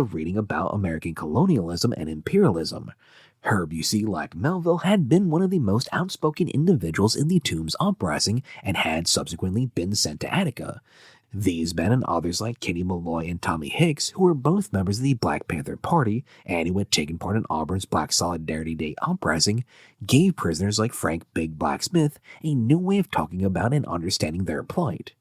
of reading about American colonialism and imperialism. Herb, you see, like Melville, had been one of the most outspoken individuals in the Tombs Uprising and had subsequently been sent to Attica. These men and others like Kitty Malloy and Tommy Hicks, who were both members of the Black Panther Party and who had taken part in Auburn's Black Solidarity Day uprising, gave prisoners like Frank Big Black Smith a new way of talking about and understanding their plight.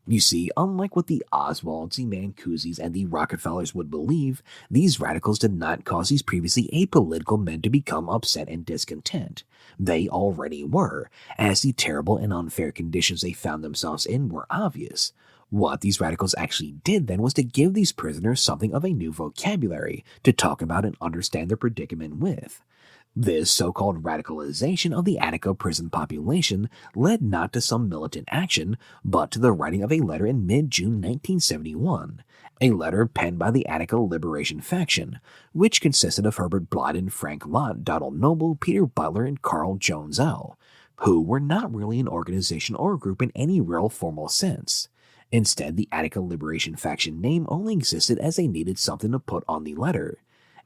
You see, unlike what the Oswalds, the Mancuzis, and the Rockefellers would believe, these radicals did not cause these previously apolitical men to become upset and discontent. They already were, as the terrible and unfair conditions they found themselves in were obvious. What these radicals actually did then was to give these prisoners something of a new vocabulary to talk about and understand their predicament with. This so-called radicalization of the Attica prison population led not to some militant action, but to the writing of a letter in mid-June 1971, a letter penned by the Attica Liberation Faction, which consisted of Herbert Blyden, Frank Lott, Donald Noble, Peter Butler, and Carl Jones L., who were not really an organization or a group in any real formal sense. Instead, the Attica Liberation Faction name only existed as they needed something to put on the letter.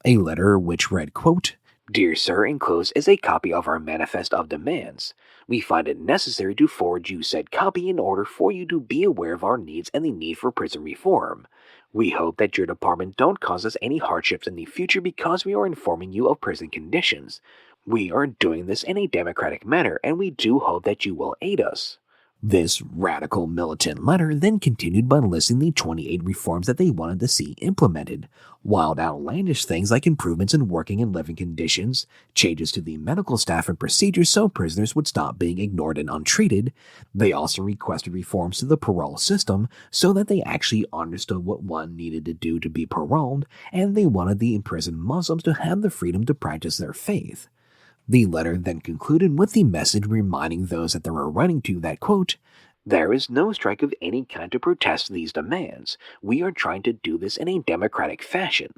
A letter which read, quote, "Dear Sir, enclosed is a copy of our Manifest of Demands. We find it necessary to forward you said copy in order for you to be aware of our needs and the need for prison reform. We hope that your department don't cause us any hardships in the future because we are informing you of prison conditions. We are doing this in a democratic manner, and we do hope that you will aid us." This radical militant letter then continued by listing the 28 reforms that they wanted to see implemented, wild outlandish things like improvements in working and living conditions, changes to the medical staff and procedures so prisoners would stop being ignored and untreated. They also requested reforms to the parole system so that they actually understood what one needed to do to be paroled, and they wanted the imprisoned Muslims to have the freedom to practice their faith. The letter then concluded with the message reminding those that they were writing to that, quote, "There is no strike of any kind to protest these demands. We are trying to do this in a democratic fashion."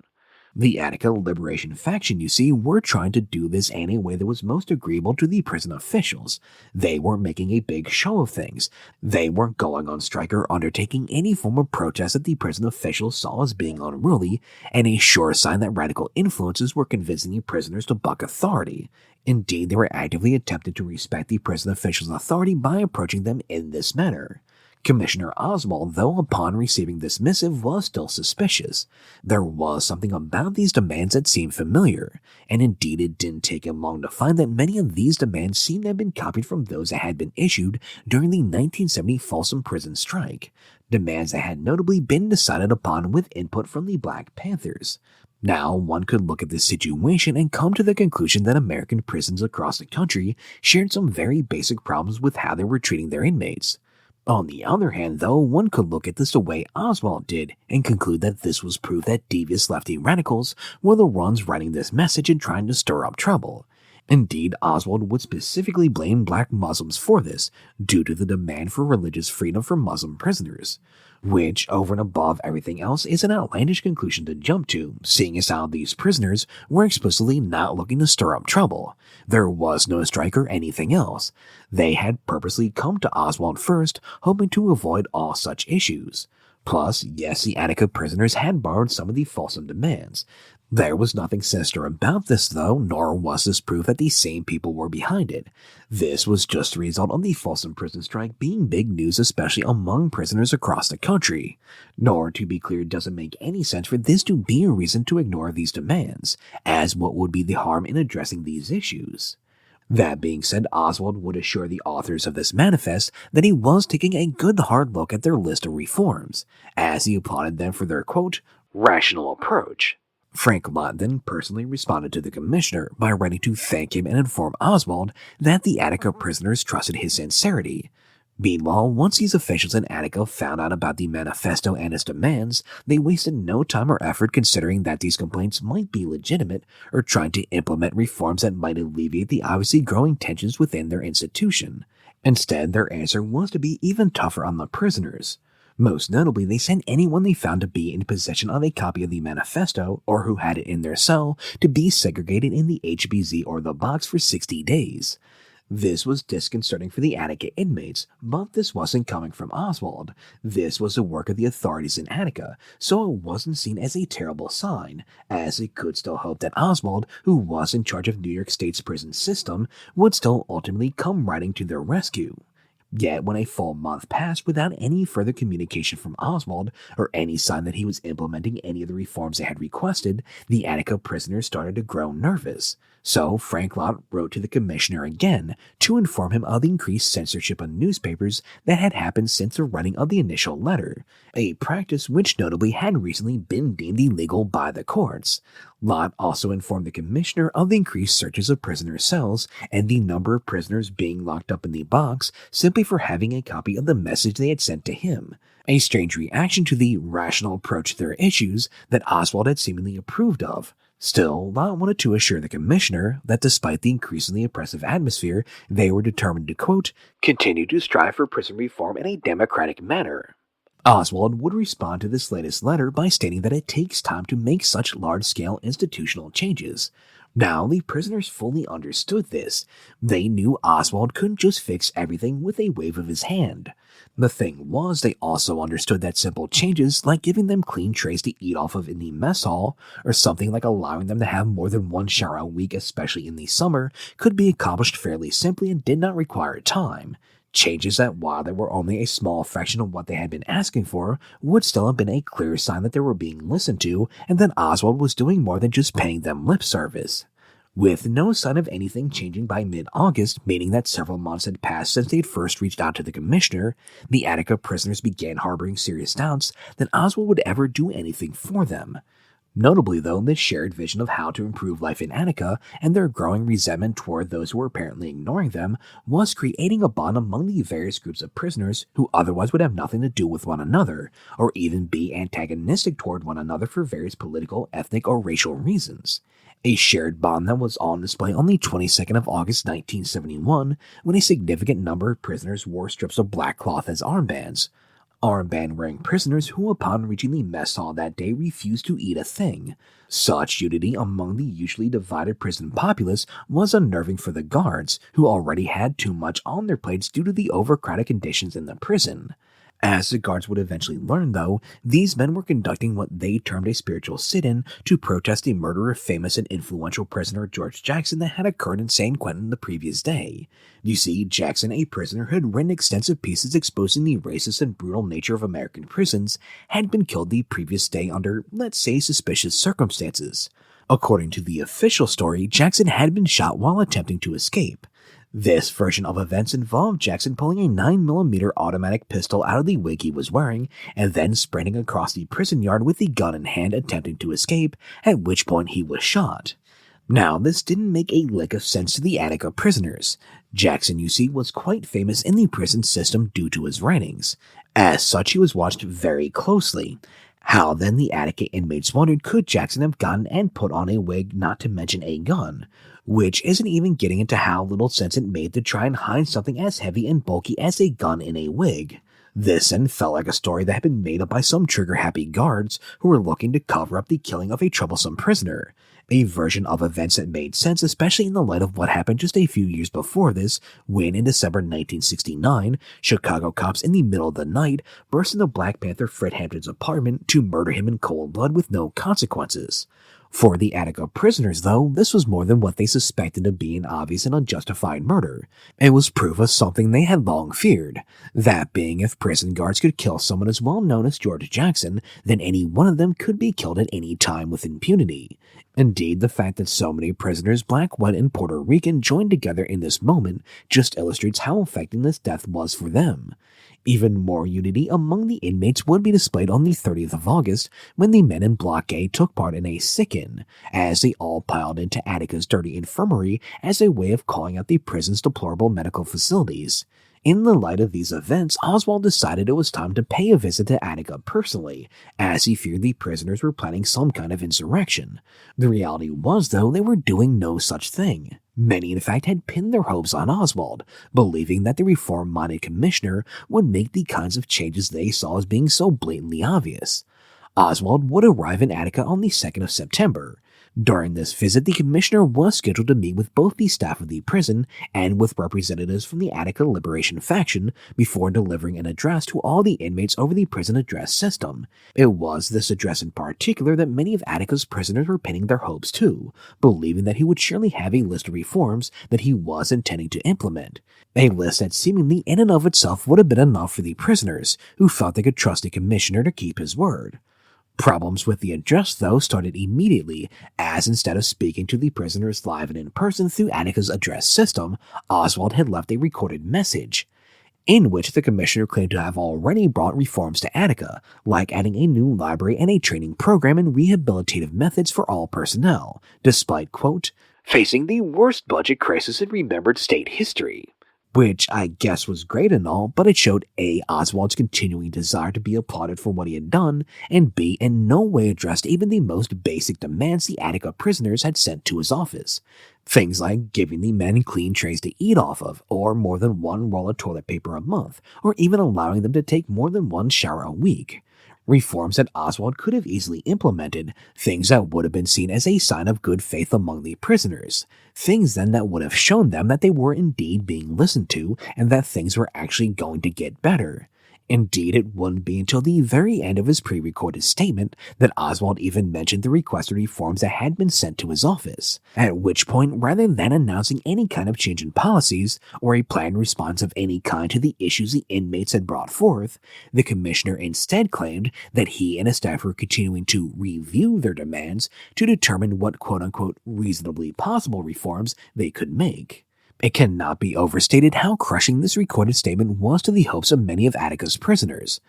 The Attica Liberation Faction, you see, were trying to do this in a way that was most agreeable to the prison officials. They weren't making a big show of things. They weren't going on strike or undertaking any form of protest that the prison officials saw as being unruly, and a sure sign that radical influences were convincing the prisoners to buck authority. Indeed, they were actively attempting to respect the prison officials' authority by approaching them in this manner. Commissioner Oswald, though, upon receiving this missive, was still suspicious. There was something about these demands that seemed familiar, and indeed it didn't take him long to find that many of these demands seemed to have been copied from those that had been issued during the 1970 Folsom Prison Strike, demands that had notably been decided upon with input from the Black Panthers. Now, one could look at this situation and come to the conclusion that American prisons across the country shared some very basic problems with how they were treating their inmates. On the other hand, though, one could look at this the way Oswald did and conclude that this was proof that devious lefty radicals were the ones writing this message and trying to stir up trouble. Indeed, Oswald would specifically blame black Muslims for this, due to the demand for religious freedom for Muslim prisoners, which, over and above everything else, is an outlandish conclusion to jump to, seeing as how these prisoners were explicitly not looking to stir up trouble. There was no strike or anything else. They had purposely come to Oswald first, hoping to avoid all such issues. Plus, yes, the Attica prisoners had borrowed some of the Folsom demands. There was nothing sinister about this, though, nor was this proof that these same people were behind it. This was just the result of the Folsom prison strike being big news, especially among prisoners across the country. Nor, to be clear, does it make any sense for this to be a reason to ignore these demands, as what would be the harm in addressing these issues? That being said, Oswald would assure the authors of this manifest that he was taking a good hard look at their list of reforms, as he applauded them for their, quote, "rational approach." Frank Lott then personally responded to the commissioner by writing to thank him and inform Oswald that the Attica prisoners trusted his sincerity. Meanwhile, once these officials in Attica found out about the manifesto and its demands, they wasted no time or effort considering that these complaints might be legitimate or trying to implement reforms that might alleviate the obviously growing tensions within their institution. Instead, their answer was to be even tougher on the prisoners. Most notably, they sent anyone they found to be in possession of a copy of the manifesto, or who had it in their cell, to be segregated in the HBZ or the box for 60 days. This was disconcerting for the Attica inmates, but this wasn't coming from Oswald. This was the work of the authorities in Attica, so it wasn't seen as a terrible sign, as it could still hope that Oswald, who was in charge of New York State's prison system, would still ultimately come riding to their rescue. Yet, when a full month passed without any further communication from Oswald, or any sign that he was implementing any of the reforms they had requested, the Attica prisoners started to grow nervous. So, Frank Lott wrote to the commissioner again to inform him of the increased censorship on newspapers that had happened since the writing of the initial letter, a practice which notably had recently been deemed illegal by the courts. Lott also informed the commissioner of the increased searches of prisoner cells and the number of prisoners being locked up in the box simply for having a copy of the message they had sent to him, a strange reaction to the rational approach to their issues that Oswald had seemingly approved of. Still, Lott wanted to assure the commissioner that despite the increasingly oppressive atmosphere, they were determined to, quote, continue to strive for prison reform in a democratic manner. Oswald would respond to this latest letter by stating that it takes time to make such large-scale institutional changes. Now, the prisoners fully understood this. They knew Oswald couldn't just fix everything with a wave of his hand. The thing was, they also understood that simple changes, like giving them clean trays to eat off of in the mess hall, or something like allowing them to have more than one shower a week, especially in the summer, could be accomplished fairly simply and did not require time. Changes that, while they were only a small fraction of what they had been asking for, would still have been a clear sign that they were being listened to and that Oswald was doing more than just paying them lip service. With no sign of anything changing by mid-August, meaning that several months had passed since they had first reached out to the commissioner, the Attica prisoners began harboring serious doubts that Oswald would ever do anything for them. Notably, though, this shared vision of how to improve life in Attica and their growing resentment toward those who were apparently ignoring them was creating a bond among the various groups of prisoners who otherwise would have nothing to do with one another, or even be antagonistic toward one another for various political, ethnic, or racial reasons. A shared bond that was on display on the 22nd of August 1971, when a significant number of prisoners wore strips of black cloth as armbands. Armband-wearing prisoners who, upon reaching the mess hall that day, refused to eat a thing. Such unity among the usually divided prison populace was unnerving for the guards, who already had too much on their plates due to the overcrowded conditions in the prison. As the guards would eventually learn, though, these men were conducting what they termed a spiritual sit-in to protest the murder of famous and influential prisoner George Jackson that had occurred in San Quentin the previous day. You see, Jackson, a prisoner who had written extensive pieces exposing the racist and brutal nature of American prisons, had been killed the previous day under, let's say, suspicious circumstances. According to the official story, Jackson had been shot while attempting to escape. This version of events involved Jackson pulling a 9mm automatic pistol out of the wig he was wearing and then sprinting across the prison yard with the gun in hand attempting to escape, at which point he was shot. Now, this didn't make a lick of sense to the Attica prisoners. Jackson, you see, was quite famous in the prison system due to his writings. As such, he was watched very closely. How then, the Attica inmates wondered, could Jackson have gotten and put on a wig, not to mention a gun? Which isn't even getting into how little sense it made to try and hide something as heavy and bulky as a gun in a wig. This then felt like a story that had been made up by some trigger-happy guards who were looking to cover up the killing of a troublesome prisoner. A version of events that made sense, especially in the light of what happened just a few years before this, when in December 1969, Chicago cops in the middle of the night burst into Black Panther Fred Hampton's apartment to murder him in cold blood with no consequences. For the Attica prisoners, though, this was more than what they suspected to be an obvious and unjustified murder. It was proof of something they had long feared, that being if prison guards could kill someone as well known as George Jackson, then any one of them could be killed at any time with impunity. Indeed, the fact that so many prisoners, black, white, and Puerto Rican, joined together in this moment just illustrates how affecting this death was for them. Even more unity among the inmates would be displayed on the 30th of August when the men in Block A took part in a sit-in, as they all piled into Attica's dirty infirmary as a way of calling out the prison's deplorable medical facilities. In the light of these events, Oswald decided it was time to pay a visit to Attica personally, as he feared the prisoners were planning some kind of insurrection. The reality was, though, they were doing no such thing. Many, in fact, had pinned their hopes on Oswald, believing that the reform-minded commissioner would make the kinds of changes they saw as being so blatantly obvious. Oswald would arrive in Attica on the 2nd of September. During this visit, the commissioner was scheduled to meet with both the staff of the prison and with representatives from the Attica Liberation faction before delivering an address to all the inmates over the prison address system. It was this address in particular that many of Attica's prisoners were pinning their hopes to, believing that he would surely have a list of reforms that he was intending to implement. A list that seemingly in and of itself would have been enough for the prisoners, who felt they could trust the commissioner to keep his word. Problems with the address, though, started immediately, as instead of speaking to the prisoners live and in person through Attica's address system, Oswald had left a recorded message, in which the commissioner claimed to have already brought reforms to Attica, like adding a new library and a training program in rehabilitative methods for all personnel, despite, quote, facing the worst budget crisis in remembered state history. Which I guess was great and all, but it showed A, Oswald's continuing desire to be applauded for what he had done, and B, in no way addressed even the most basic demands the Attica prisoners had sent to his office. Things like giving the men clean trays to eat off of, or more than one roll of toilet paper a month, or even allowing them to take more than one shower a week. Reforms that Oswald could have easily implemented, things that would have been seen as a sign of good faith among the prisoners, things then that would have shown them that they were indeed being listened to and that things were actually going to get better. Indeed, it wouldn't be until the very end of his pre-recorded statement that Oswald even mentioned the requested reforms that had been sent to his office, at which point, rather than announcing any kind of change in policies or a planned response of any kind to the issues the inmates had brought forth, the commissioner instead claimed that he and his staff were continuing to review their demands to determine what quote-unquote reasonably possible reforms they could make. It cannot be overstated how crushing this recorded statement was to the hopes of many of Attica's prisoners.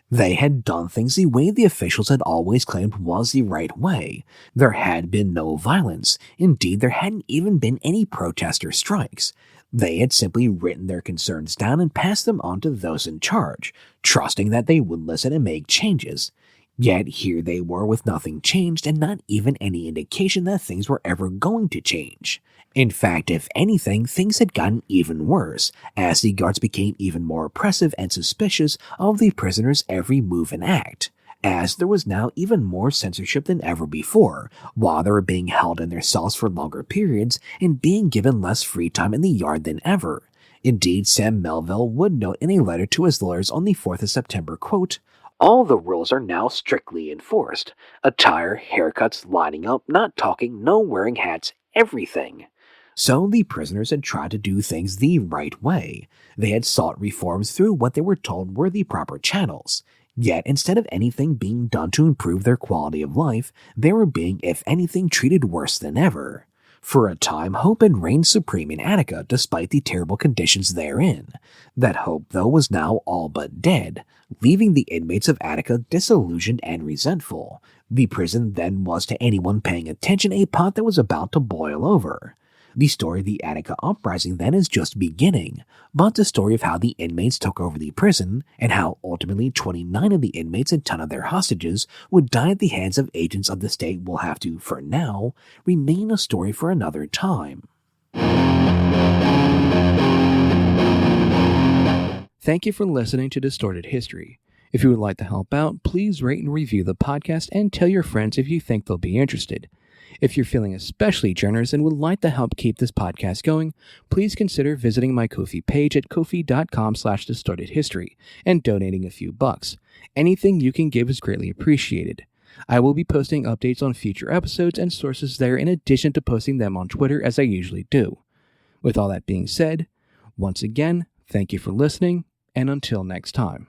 They had done things the way the officials had always claimed was the right way. There had been no violence. Indeed, there hadn't even been any protest or strikes. They had simply written their concerns down and passed them on to those in charge, trusting that they would listen and make changes. Yet here they were with nothing changed and not even any indication that things were ever going to change. In fact, if anything, things had gotten even worse, as the guards became even more oppressive and suspicious of the prisoners' every move and act, as there was now even more censorship than ever before, while they were being held in their cells for longer periods and being given less free time in the yard than ever. Indeed, Sam Melville would note in a letter to his lawyers on the 4th of September, quote, all the rules are now strictly enforced. Attire, haircuts, lining up, not talking, no wearing hats, everything. So the prisoners had tried to do things the right way. They had sought reforms through what they were told were the proper channels. Yet instead of anything being done to improve their quality of life, they were being, if anything, treated worse than ever. For a time, hope had reigned supreme in Attica despite the terrible conditions therein. That hope, though, was now all but dead, leaving the inmates of Attica disillusioned and resentful. The prison then was to anyone paying attention a pot that was about to boil over. The story of the Attica Uprising then is just beginning, but the story of how the inmates took over the prison, and how ultimately 29 of the inmates and 10 of their hostages would die at the hands of agents of the state will have to, for now, remain a story for another time. Thank you for listening to Distorted History. If you would like to help out, please rate and review the podcast and tell your friends if you think they'll be interested. If you're feeling especially generous and would like to help keep this podcast going, please consider visiting my Ko-fi page at ko-fi.com/distortedhistory and donating a few bucks. Anything you can give is greatly appreciated. I will be posting updates on future episodes and sources there in addition to posting them on Twitter as I usually do. With all that being said, once again, thank you for listening, and until next time.